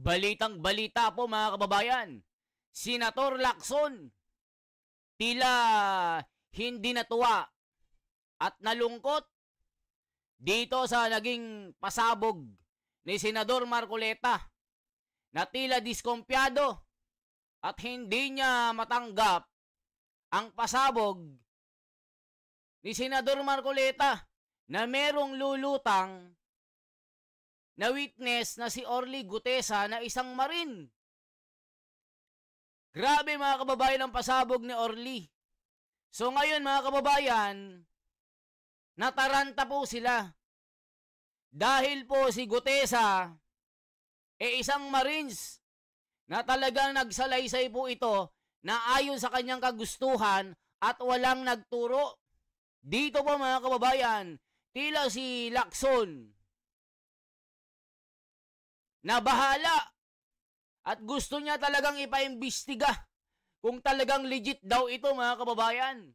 Balitang-balita po mga kababayan, Senator Lacson tila hindi natuwa at nalungkot dito sa naging pasabog ni Senador Marcoleta na tila diskumpiyado at hindi niya matanggap ang pasabog ni Senador Marcoleta na merong lulutang na witness na si Orly Gutesa na isang Marine. Grabe mga kababayan ang pasabog ni Orly. So ngayon mga kababayan, nataranta po sila. Dahil po si Gutesa, isang Marines na talagang nagsalaysay po ito na ayon sa kanyang kagustuhan at walang nagturo. Dito po mga kababayan, tila si Lacson na bahala at gusto niya talagang ipaimbestiga kung talagang legit daw ito mga kababayan.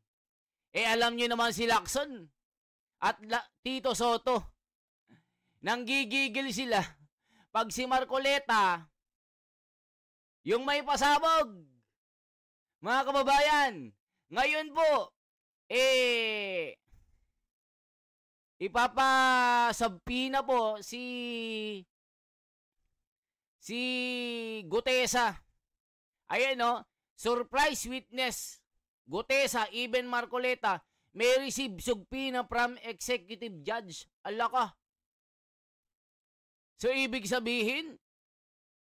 Alam niyo naman si Lacson at Tito Soto, nanggigigil sila pag si Marcoleta yung may pasabog. Mga kababayan, ngayon po, ipapasabpina po si Gutesa. Ayan no, surprise witness. Gutesa, even Marcoleta, may receive subpoena from executive judge. Ala ka. So, ibig sabihin,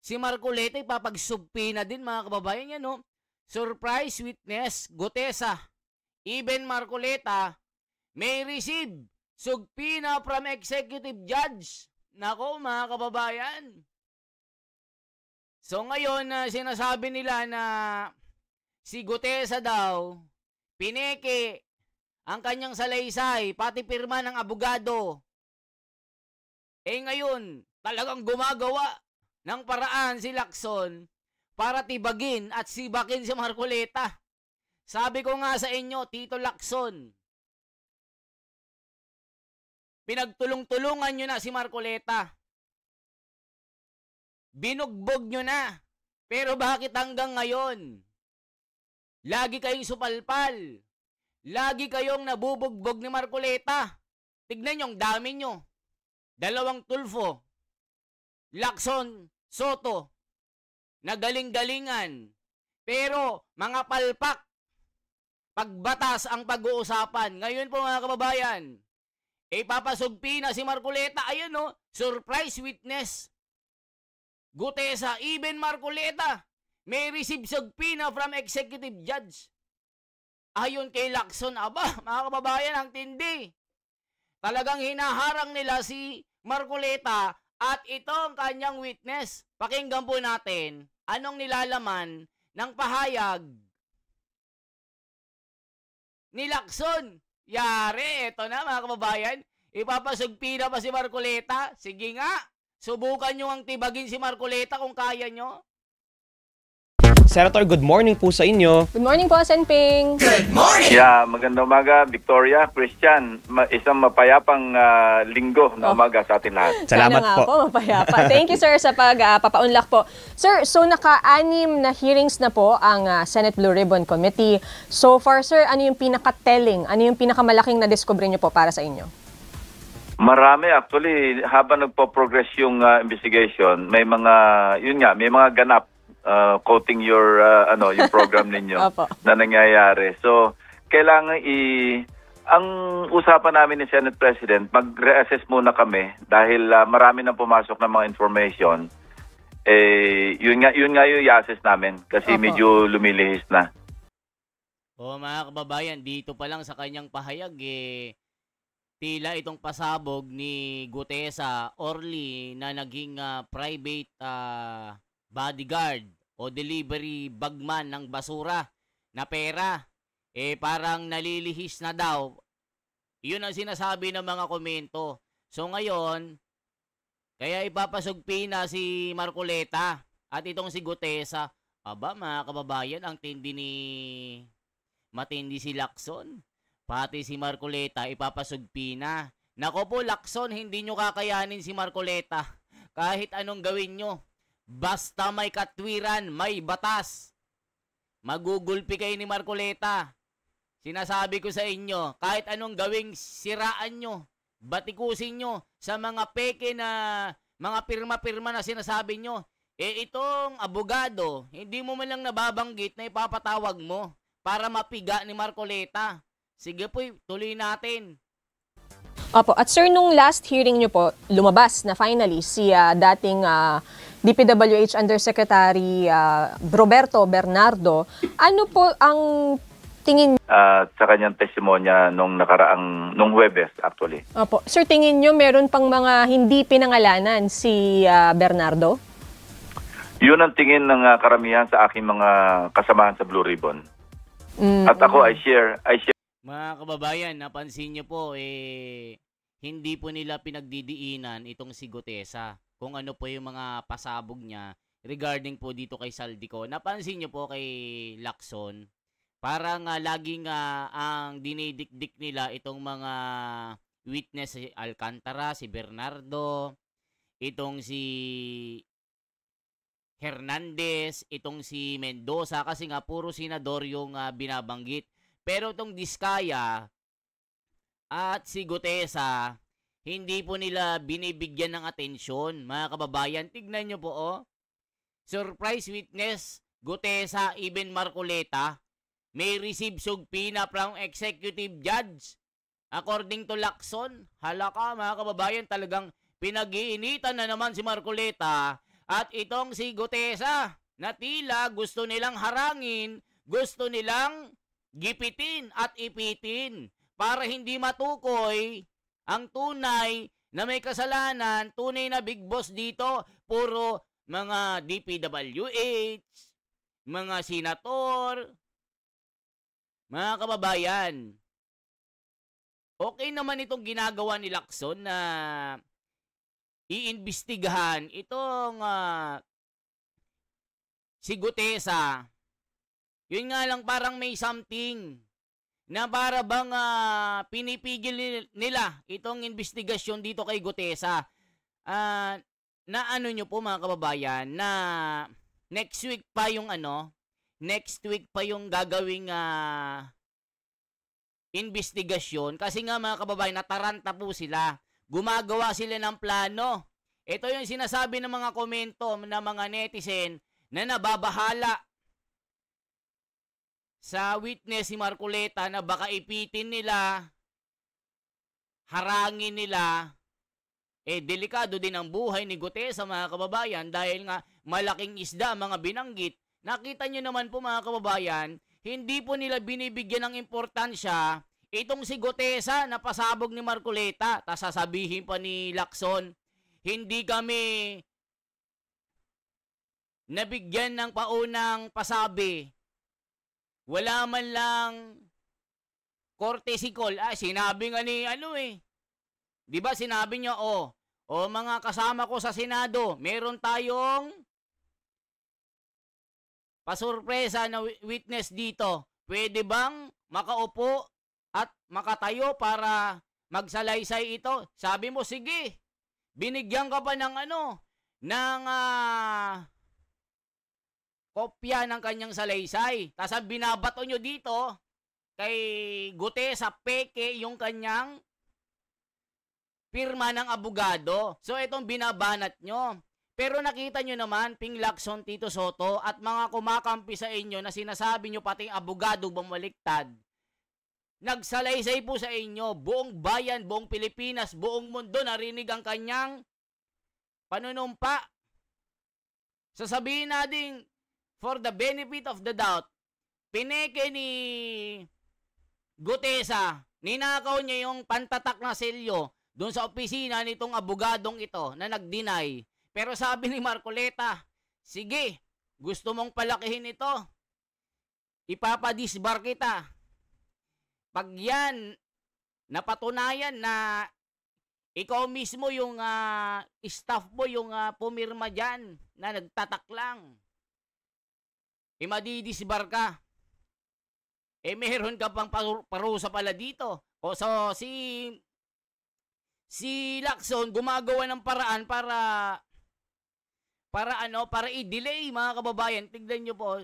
si Marcoleta ipapagsubpoena din mga kababayan yan, no? Surprise witness, Gutesa, even Marcoleta, may receive subpoena from executive judge. Nako mga kababayan. So ngayon, sinasabi nila na si Gutesa daw, pineke ang kanyang salaysay, pati pirma ng abogado. Ngayon, talagang gumagawa ng paraan si Lacson para tibagin at sibakin si Marcoleta. Sabi ko nga sa inyo, Tito Lacson, pinagtulong-tulungan nyo na si Marcoleta. Binugbog nyo na. Pero bakit hanggang ngayon? Lagi kayong supalpal. Lagi kayong nabubugbog ni Marcoleta. Tignan nyo, ang dami nyo. 2 Tulfo. Lacson, Soto. Nagaling-galingan. Pero mga palpak. Pagbatas ang pag-uusapan. Ngayon po mga kababayan, ipapasugpi na si Marcoleta. Ayun no, surprise witness. Gutesa, even Marcoleta, may receive subpoena from executive judge. Ayon kay Lacson, aba, mga kababayan, ang tindi. Talagang hinaharang nila si Marcoleta at ito ang kanyang witness. Pakinggan po natin anong nilalaman ng pahayag ni Lacson. Yari, ito na mga kababayan. Ipapasugpina pa si Marcoleta. Sige nga. Subukan nyo ang tibagin si Marcoleta kung kaya nyo. Senator, good morning po sa inyo. Good morning po, Senping. Good morning! Yeah, magandang umaga, Victoria, Christian. Isang mapayapang linggo na umaga sa atin lahat. Salamat po. Mapayapa. Thank you, sir, sa pagpapaunlak po. Sir, so naka-6 na hearings na po ang Senate Blue Ribbon Committee. So far, sir, ano yung pinaka-telling? Ano yung pinakamalaking na-discover nyo po para sa inyo? Marami actually, habang nagpo-progress yung investigation, may mga, yun nga, may mga ganap quoting your yung program ninyo na nangyayari. So, kailangan ang usapan namin ni Senate President, mag-reassess muna kami dahil marami nang pumasok na mga information. Yun nga yung i-assess namin kasi medyo lumilihis na. Mga kababayan, dito pa lang sa kanyang pahayag tila itong pasabog ni Gutesa, Orly na naging private bodyguard o delivery bagman ng basura na pera, parang nalilihis na daw. Yun ang sinasabi ng mga komento. So ngayon, kaya ipapasugpi na si Marcoleta at itong si Gutesa. Aba mga kababayan, ang matindi si Lacson. Pati si Marcoleta ipapasugpi na. Nako po Lacson, hindi nyo kakayanin si Marcoleta. Kahit anong gawin nyo. Basta may katwiran, may batas. Magugulpi kayo ni Marcoleta. Sinasabi ko sa inyo, kahit anong gawing siraan nyo, batikusin nyo sa mga peke na mga pirma-pirma na sinasabi nyo, itong abogado, hindi mo man lang nababanggit na ipapatawag mo para mapiga ni Marcoleta. Sige po, tuloy natin. Opo. At sir, nung last hearing nyo po, lumabas na finally si dating DPWH Undersecretary Roberto Bernardo. Ano po ang tingin sa kanyang testimonya nung Huwebes actually. Opo. Sir, tingin nyo meron pang mga hindi pinangalanan si Bernardo? Yun ang tingin ng karamihan sa aking mga kasamahan sa Blue Ribbon. At ako, I share. Mga kababayan, napansin nyo po, hindi po nila pinagdidiinan itong si Gutesa kung ano po yung mga pasabog niya regarding po dito kay Saldico. Napansin nyo po kay Lacson, parang laging ang dinidikdik nila itong mga witness, si Alcantara, si Bernardo, itong si Hernandez, itong si Mendoza, kasi nga puro senador yung binabanggit. Pero itong Diskaya at si Gutesa, hindi po nila binibigyan ng atensyon. Mga kababayan, tignan nyo po, oh. Surprise witness, Gutesa, even Marcoleta, may receive subpoena from executive judge. According to Lacson, halaka mga kababayan, talagang pinag-iinitan na naman si Marcoleta at itong si Gutesa na tila gusto nilang harangin, gusto nilang gipitin at ipitin para hindi matukoy ang tunay na may kasalanan, tunay na big boss dito, puro mga DPWH, mga senator. Mga kababayan, okay naman itong ginagawa ni Lacson na iimbestigahan itong si Gutesa. Yun nga lang, parang may something na para bang pinipigil nila itong investigasyon dito kay Gutesa. Na ano nyo po mga kababayan, na next week pa yung gagawing investigasyon. Kasi nga mga kababayan, nataranta po sila. Gumagawa sila ng plano. Ito yung sinasabi ng mga komento ng mga netizen na nababahala sa witness si Marcoleta na baka ipitin nila, harangin nila. Delikado din ang buhay ni Gutesa mga kababayan dahil nga malaking isda mga binanggit. Nakita nyo naman po mga kababayan, hindi po nila binibigyan ng importansya itong si Gutesa na pasabog ni Marcoleta. Tas sasabihin pa ni Lacson, hindi kami nabigyan ng paunang pasabi. Wala man lang courtesy call. Sinabi nga ni di ba sinabi niya, mga kasama ko sa Senado, meron tayong pasurpresa na witness dito. Pwede bang makaupo at makatayo para magsalaysay ito? Sabi mo, sige. Binigyan ka pa ng kopya ng kanyang salaysay. Tapos binabato nyo dito kay Gutesa, peke yung kanyang pirma ng abogado. So itong binabanat nyo. Pero nakita nyo naman, Ping Lacson, Tito Soto, at mga kumakampi sa inyo na sinasabi nyo pating abogado bumaliktad, nagsalaysay po sa inyo, buong bayan, buong Pilipinas, buong mundo narinig ang kanyang panunumpa. Sasabihin natin, for the benefit of the doubt, pineke ni Gutesa, ninakaw niya yung pantatak na selyo doon sa opisina nitong abogadong ito na nag-deny. Pero sabi ni Marcoleta, sige, gusto mong palakihin ito, ipapadisbar kita. Pag yan, napatunayan na ikaw mismo yung staff mo, yung pumirma dyan, na nagtatak lang, madidisbar ka. Meron ka pang parusa pala dito. So, si Lacson gumagawa ng paraan para i-delay mga kababayan. Tignan nyo po,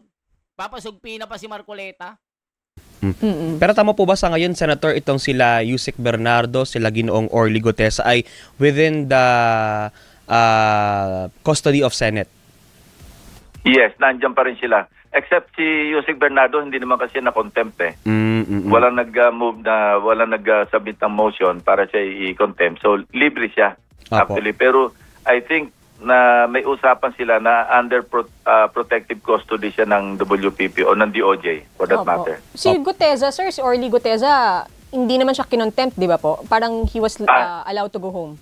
papasugpi na pa si Marcoleta. Pero tama po ba sa ngayon, Senator, itong sila Yusek Bernardo, sila Ginoong Orly Gutesa ay within the custody of Senate? Yes, nandiyan pa rin sila. Except si Yusek Bernardo, hindi naman kasi na-contempt eh. Walang nag-move na, walang nag-submit ng motion para siya i-contempt. So, libre siya, actually. Pero, I think na may usapan sila na under protective custody siya ng WPP o ng DOJ, for that matter. Si Gutesa, sir, si Orly Gutesa, hindi naman siya kinontempt, di ba po? Parang he was allowed to go home.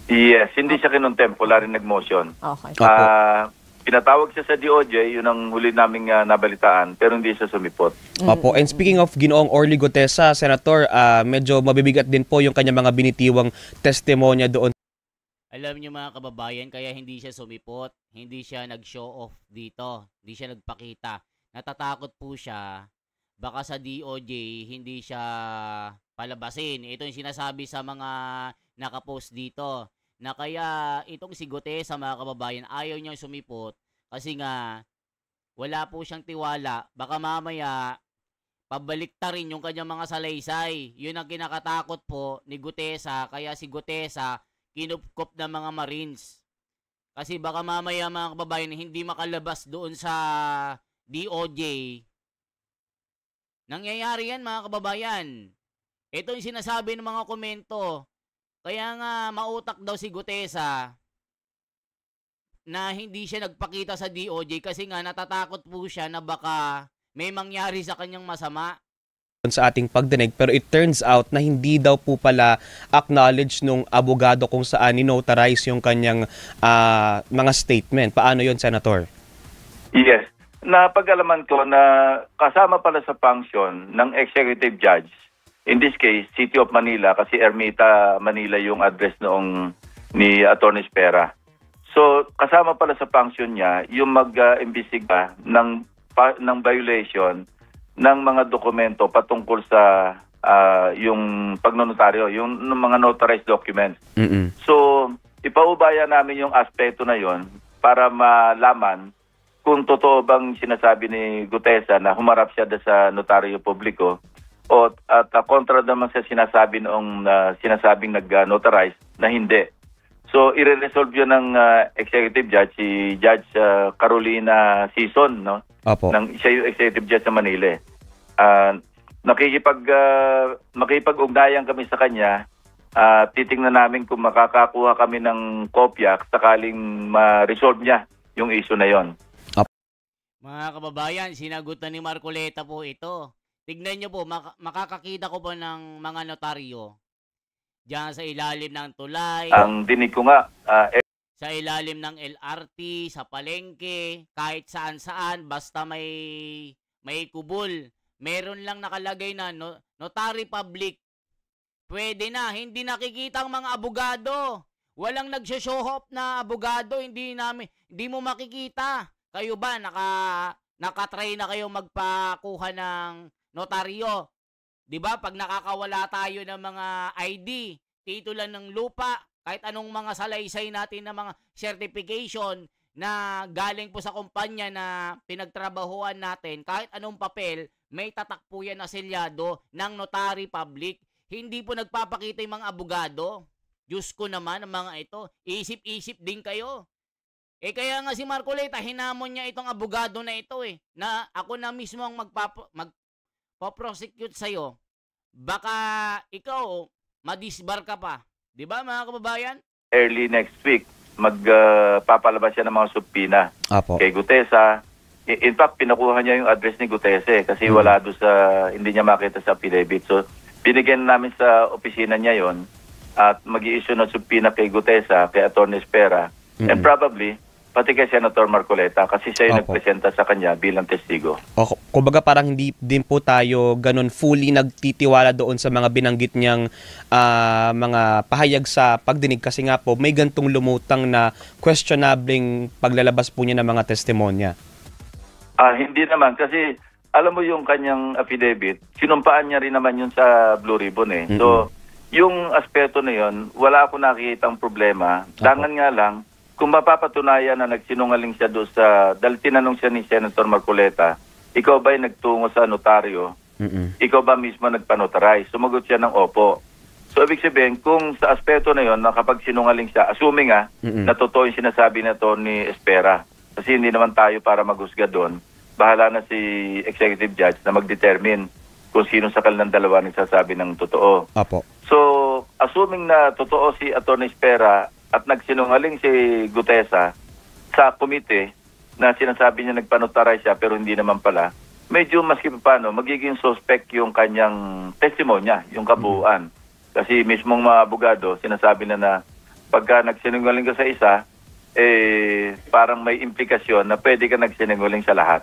Yes, hindi siya kinontempt. Wala rin nag-motion. Okay. Pinatawag siya sa DOJ, yun ang huli naming nabalitaan, pero hindi siya sumipot. Opo. And speaking of Ginoong Orly Gutesa, Senator, medyo mabibigat din po yung kanyang mga binitiwang testimonya doon. Alam niyo mga kababayan, kaya hindi siya sumipot, hindi siya nag-show off dito, hindi siya nagpakita. Natatakot po siya, baka sa DOJ hindi siya palabasin. Ito yung sinasabi sa mga nakapost dito. Na kaya itong si Gutesa mga kababayan ayaw niyang sumipot kasi nga wala po siyang tiwala. Baka mamaya pabalik ta rin yung kanyang mga salaysay. Yun ang kinakatakot po ni Gutesa, kaya si Gutesa kinupkop ng mga Marines. Kasi baka mamaya mga kababayan hindi makalabas doon sa DOJ. Nangyayari yan mga kababayan. Ito yung sinasabi ng mga komento. Kaya nga mautak daw si Gutesa na hindi siya nagpakita sa DOJ kasi nga natatakot po siya na baka may mangyari sa kanyang masama sa ating pagdinig, pero it turns out na hindi daw po pala acknowledge nung abogado kung saan ni-notarize yung kanyang mga statement. Paano yon, Senator? Yes. Napag-alaman ko na kasama pala sa function ng executive judge, in this case, City of Manila, kasi Ermita, Manila yung address noong ni Atty. Espera. So, kasama pala sa function niya yung mag-imbestiga ng violation ng mga dokumento patungkol sa yung pagnonotaryo, yung mga notarized documents. So, ipaubaya namin yung aspeto na yon para malaman kung totoo bang sinasabi ni Gutesa na humarap siya sa notaryo publiko at kontra naman sa sinasabi noong sinasabing nag-notarize na hindi. So, i-resolve yun ng executive judge, si Judge Carolina Sison, no? Opo. Siya yung executive judge sa Manila. Makikipag-ugnayan kami sa kanya. Titingnan namin kung makakakuha kami ng kopya sakaling ma-resolve niya yung issue na yon. Mga kababayan, sinagutan ni Marcoleta po ito. Tignan nyo po, makakakita ko po ng mga notaryo diyan sa ilalim ng tulay. Ang dinig ko nga, sa ilalim ng LRT, sa palengke, kahit saan-saan, basta may kubol. Meron lang nakalagay na notary public. Pwede na, hindi nakikita ang mga abogado. Walang nag-show off na abogado, hindi mo makikita. Kayo ba, nakatry na kayo magpakuha ng notaryo? Diba, pag nakakawala tayo ng mga ID, titulan ng lupa, kahit anong mga salaysay natin ng mga certification na galing po sa kumpanya na pinagtrabahuan natin, kahit anong papel, may tatak po yan na selyado ng notary public. Hindi po nagpapakita yung mga abogado. Diyos ko naman, ang mga ito, isip-isip din kayo. Kaya nga si Marcoleta, hinamon niya itong abogado na ito na ako na mismo ang magpa-prosecute sa'yo. Baka ikaw, madisbar ka pa. Di ba mga kababayan? Early next week, magpapalabas siya ng mga subpina kay Gutesa. In fact, pinakuha niya yung address ni Gutesa kasi wala doon hindi niya makita sa affidavit. So, binigyan namin sa opisina niya yon at mag-i-issue ng subpina kay Gutesa, kay Atty. Espera, and probably pati kay Senator Marcoleta kasi siya yung nagpresenta sa kanya bilang testigo. Kumbaga parang hindi din po tayo ganun fully nagtitiwala doon sa mga binanggit niyang mga pahayag sa pagdinig kasi nga po may gantong lumutang na questionabling paglalabas po niya ng mga testimonya. Hindi naman kasi alam mo yung kanyang affidavit, sinumpaan niya rin naman yun sa Blue Ribbon So, yung aspeto na yun, wala ako nakikitang problema. Dangan nga lang, kung mapapatunayan na nagsinungaling siya doon dahil tinanong siya ni Senator Marcoleta, ikaw ba'y nagtungo sa notaryo? Ikaw ba mismo nagpanotarize? Sumagot siya ng opo. So, ibig sabihin, kung sa aspeto na yon, nakapag sinungaling siya, assuming na totoo yung sinasabi na to ni Espera, kasi hindi naman tayo para maghusga doon, bahala na si executive judge na mag-determine kung sino sa kanilang dalawa nagsasabi ng totoo. Apo. So, assuming na totoo si Atty. Espera at nagsinungaling si Gutesa sa komite na sinasabi niya nagpanotarize siya pero hindi naman pala, medyo maski paano, magiging suspect yung kanyang testimonya, yung kabuuan. Kasi mismong mga abogado, sinasabi na pagka nagsinungaling ka sa isa, parang may implikasyon na pwede ka nagsinungaling sa lahat.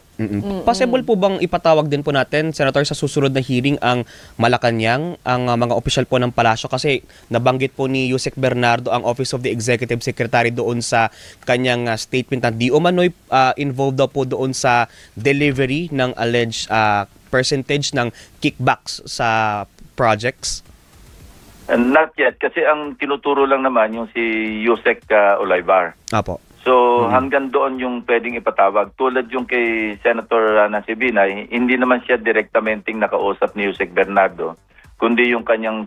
Possible po bang ipatawag din po natin, Senator, sa susunod na hearing ang Malacanang, ang mga opisyal po ng palasyo? Kasi nabanggit po ni Yusek Bernardo ang Office of the Executive Secretary doon sa kanyang statement na di umano'y involved daw po doon sa delivery ng alleged percentage ng kickbacks sa projects. Not yet, kasi ang tinuturo lang naman yung si Yusek Olaivar. Apo. So hanggang doon yung pwedeng ipatawag. Tulad yung kay Senator Nancy Binay, hindi naman siya direktamente nakausap ni Yusek Bernardo, kundi yung kanyang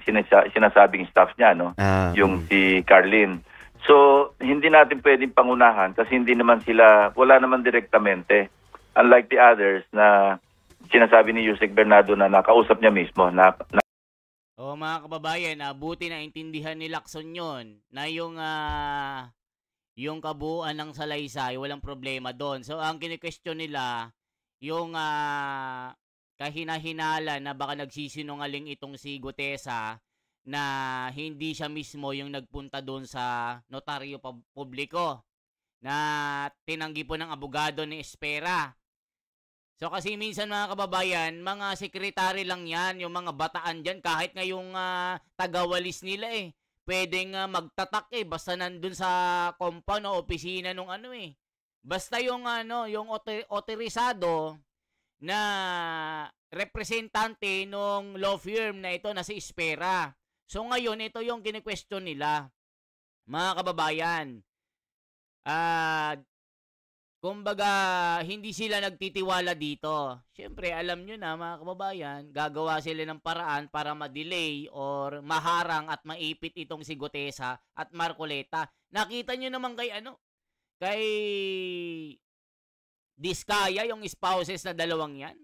sinasabing staff niya, no? Yung si Carlin. So hindi natin pwedeng pangunahan kasi hindi naman sila, wala naman direktamente. Unlike the others na sinasabi ni Yusek Bernardo na nakausap niya mismo, mga kababayan, buti na intindihan ni Lacson yun na yung kabuuan ng salaysay, walang problema doon. So, ang kini-question nila, yung kahinahinala na baka nagsisinungaling itong si Gutesa na hindi siya mismo yung nagpunta doon sa notaryo publiko na tinanggi po ng abogado ni Espera. So kasi minsan mga kababayan, mga sekretary lang yan, yung mga bataan dyan, kahit ngayong tagawalis nila pwedeng magtatak basta nandun sa compound o opisina nung Basta yung yung otorisado na representante nung law firm na ito na si Espera. So ngayon, ito yung kini-question nila, mga kababayan. Kumbaga, hindi sila nagtitiwala dito. Siyempre, alam nyo na mga kababayan, gagawa sila ng paraan para ma-delay or maharang at maipit itong si Gutesa at Marcoleta. Nakita nyo naman kay Diskaya, yung spouses na dalawang yan.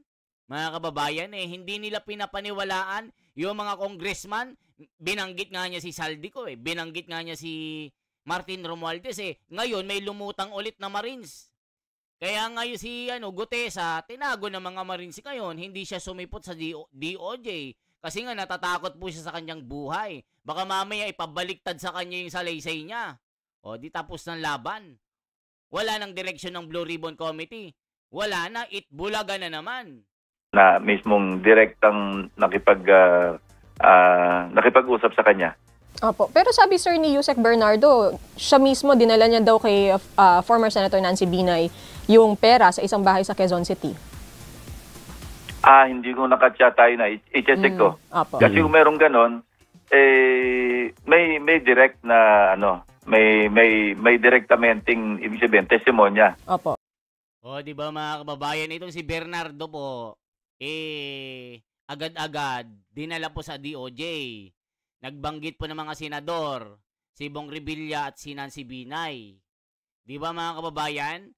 Mga kababayan, hindi nila pinapaniwalaan yung mga congressman. Binanggit nga niya si Saldico, binanggit nga niya si Martin Romualdez. Ngayon, may lumutang ulit na Marines. Kaya ngayon si Gutesa, tinago ng mga Marines ngayon, hindi siya sumipot sa DOJ. Kasi nga natatakot po siya sa kanyang buhay. Baka mamaya ipabaliktad sa kanya yung salaysay niya. O di tapos ng laban. Wala nang direksyon ng Blue Ribbon Committee. Wala na, itbulaga na naman. Na mismong direktang nakipag-usap sa kanya. Opo. Pero sabi sir ni Yusek Bernardo, siya mismo dinala niya daw kay former Senator Nancy Binay yung pera sa isang bahay sa Quezon City. Hindi ko nakatsa tayo na. I-check ko. Opo. Kasi kung merong ganon, may direct na may direktamenting ibig sabihin, testimonya. Opo. Di ba mga kababayan, itong si Bernardo po, agad-agad dinala po sa DOJ. Nagbanggit po ng mga senador, si Bong Revilla at si Nancy Binay. Di ba mga kababayan?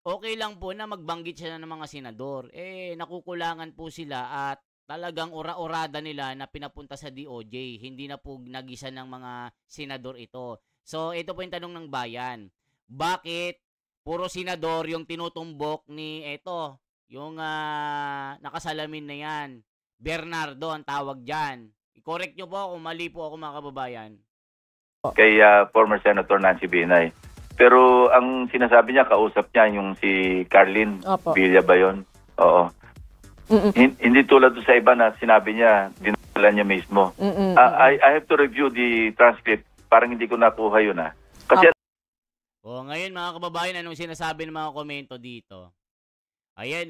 Okay lang po na magbanggit siya ng mga senador. Nakukulangan po sila at talagang ora-orada nila na pinapunta sa DOJ. Hindi na po nagisa ng mga senador ito. So, ito po yung tanong ng bayan. Bakit puro senador yung tinutumbok ni yung nakasalamin na yan? Bernardo ang tawag dyan. I-correct nyo po kung mali po ako mga kababayan. Kay former Senator Nancy Binay. Pero ang sinasabi niya, kausap niya yung si Carlin Villa ba yun? Oo. Hindi tulad sa iba na sinabi niya, dinala niya mismo. I have to review the transcript. Parang hindi ko nakuha yun Kasi ngayon mga kababayan, anong sinasabi ng mga komento dito? Ayan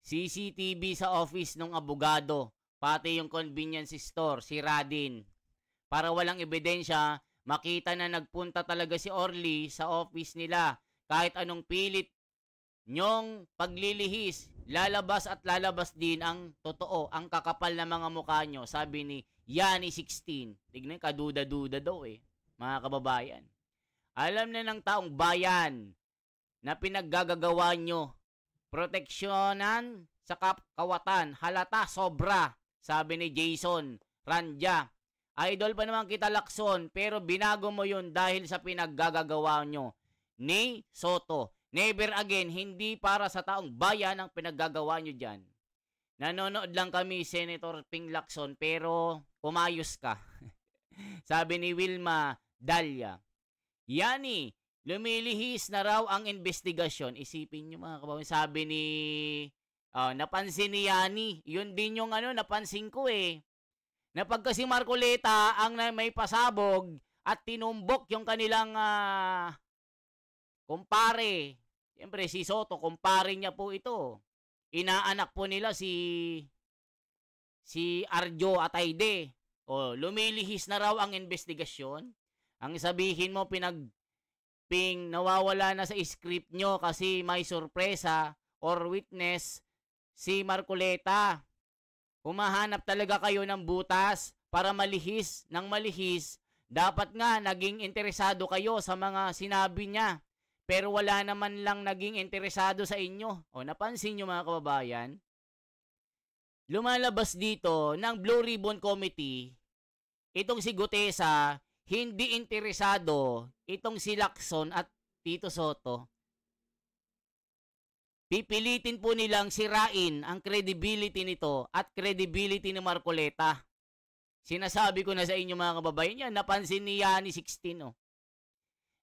CCTV sa office ng abogado, pati yung convenience store, si Radin. Para walang ebidensya, makita na nagpunta talaga si Orly sa office nila. Kahit anong pilit nyong paglilihis, lalabas at lalabas din ang totoo, ang kakapal na mga mukha nyo, sabi ni Yani 16. Tignan, kaduda-duda daw mga kababayan. Alam na ng taong bayan na pinaggagawa nyo, proteksyonan sa kawatan, halata sobra, sabi ni Jason Ranja. Idol pa naman kita, Lacson, pero binago mo yun dahil sa pinaggagawa nyo ni Soto. Never again, hindi para sa taong bayan ang pinaggagawa nyo dyan. Nanonood lang kami, Senator Ping Lacson, pero umayos ka. Sabi ni Wilma Dalia. Yani, lumilihis na raw ang investigasyon. Isipin nyo mga kababayan. Sabi ni, napansin ni Yani, yun din yung napansin ko na pagka si Marcoleta ang may pasabog at tinumbok yung kanilang kumpare. Siyempre, si Soto, kumpare niya po ito. Inaanak po nila si Arjo Atayde. O, lumilihis na raw ang investigasyon. Ang sabihin mo, nawawala na sa script nyo kasi may sorpresa or witness si Marcoleta. Humahanap talaga kayo ng butas para malihis ng malihis. Dapat nga, naging interesado kayo sa mga sinabi niya. Pero wala naman lang naging interesado sa inyo. O, napansin nyo mga kababayan? Lumalabas dito ng Blue Ribbon Committee, itong si Gutesa, hindi interesado itong si Lacson at Tito Soto. Pipilitin po nilang sirain ang credibility nito at credibility ni Marcoleta. Sinasabi ko na sa inyo mga kababayan yan, napansin ni Yani 16.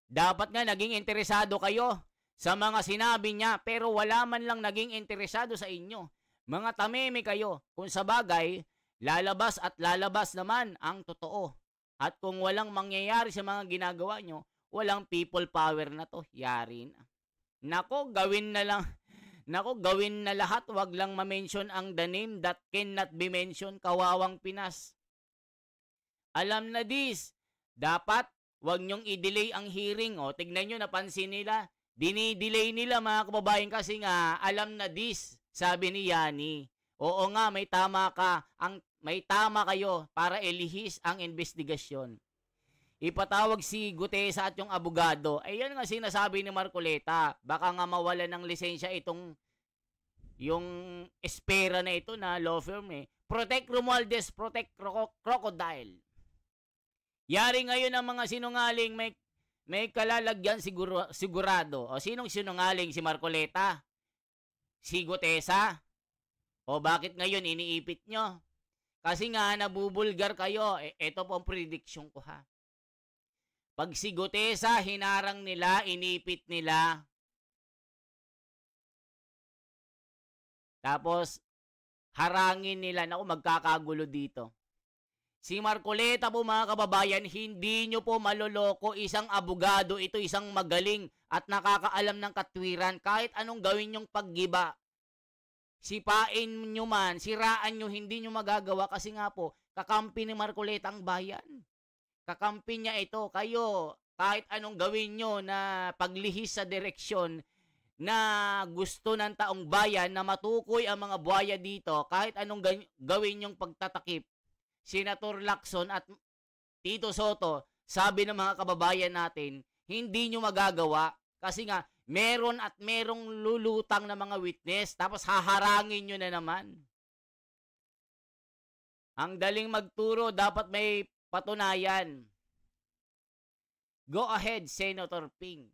Dapat nga naging interesado kayo sa mga sinabi niya pero wala man lang naging interesado sa inyo. Mga tameme kayo. Kung sa bagay, lalabas at lalabas naman ang totoo. At kung walang mangyayari sa mga ginagawa nyo, walang people power na to. Yari na. Nako, gawin na lang. Nako, gawin na lahat. Wag lang ma-mention ang the name that cannot be mentioned. Kawawang Pinas. Alam na this. Dapat wag nyong i-delay ang hearing. O, tignan nyo, napansin nila. Dini-delay nila mga kababayan kasi nga alam na this, sabi ni Yani. Oo nga, may tama ka. May tama kayo para ilihis ang investigasyon. Ipatawag si Gutesa at yung abogado. Ayun nga sinasabi ni Marcoleta. Baka nga mawala ng lisensya yung espera na ito na law firm Protect Romualdez, protect Crocodile. Yari ngayon ang mga sinungaling may kalalagyan sigurado. O sinong sinungaling? Si Marcoleta? Si Gutesa? O bakit ngayon iniipit nyo? Kasi nga nabubulgar kayo. Ito po ang prediction ko ha. Pag si Gutesa hinarang nila, inipit nila. Tapos harangin nila. Naku, magkakagulo dito. Si Marcoleta po mga kababayan, hindi nyo po maloloko. Isang abogado, ito isang magaling at nakakaalam ng katwiran. Kahit anong gawin nyong paggiba, sipain nyo man, siraan nyo, hindi nyo magagawa kasi nga po, kakampi ni Marcoleta ang bayan. Kakampi niya ito. Kayo, kahit anong gawin nyo na paglihis sa direksyon na gusto ng taong bayan na matukoy ang mga buhaya dito, kahit anong gawin nyong pagtatakip, Senator Lacson at Tito Soto, sabi ng mga kababayan natin, hindi nyo magagawa kasi nga meron at merong lulutang na mga witness tapos haharangin nyo na naman. Ang daling magturo, dapat may patunayan. Go ahead, Senator Ping.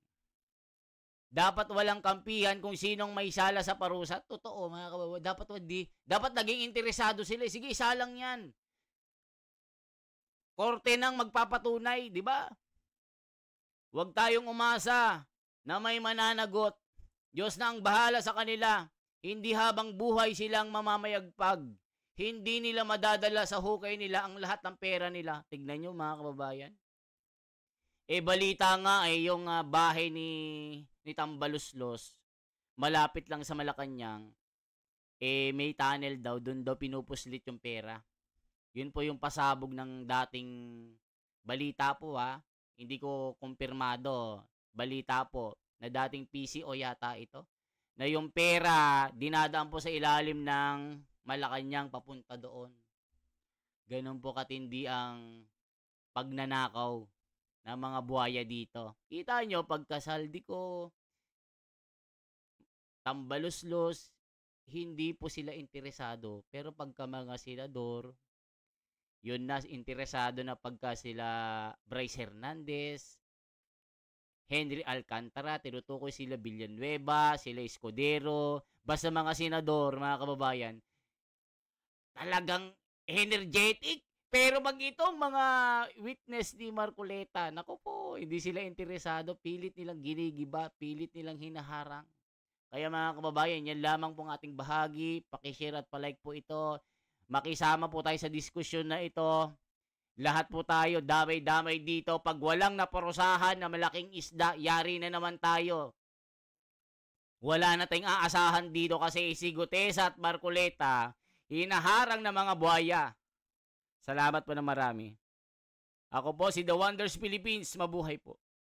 Dapat walang kampihan kung sinong may sala sa parusa. Totoo, mga kababayan. Dapat naging interesado sila. Sige, isa lang yan. Korte nang magpapatunay, di ba? Huwag tayong umasa na may mananagot. Diyos na ang bahala sa kanila. Hindi habang buhay silang mamamayagpag. Hindi nila madadala sa hukay nila ang lahat ng pera nila. Tignan nyo mga kababayan. Balita nga yung bahay ni Tambaluslos, malapit lang sa Malacanang, may tunnel daw, doon daw pinupuslit yung pera. Yun po yung pasabog ng dating balita po ha. hindi ko kumpirmado, balita po na dating PCO yata ito, na yung pera dinadaan po sa ilalim ng Malacanang papunta doon. Ganun po katindi ang pagnanakaw ng mga buhaya dito. Kita nyo, pagkasaldi ko, tambaluslos, hindi po sila interesado. Pero pagka mga senador, yun na interesado na pagka sila Bryce Hernandez, Henry Alcantara, tinutukoy sila Villanueva, sila Escudero, basta mga senador, mga kababayan, talagang energetic. Pero pag itong mga witness ni Marcoleta, naku po, hindi sila interesado, pilit nilang ginigiba, pilit nilang hinaharang. Kaya mga kababayan, yan lamang pong ating bahagi. Pakishare at palike po ito. Makisama po tayo sa diskusyon na ito. Lahat po tayo, damay-damay dito. Pag walang naparusahan na malaking isda, yari na naman tayo. Wala na tayong aasahan dito kasi si Gutesa at Marcoleta, hinaharang na mga buhaya. Salamat po na marami. Ako po si The Wonders Philippines. Mabuhay po.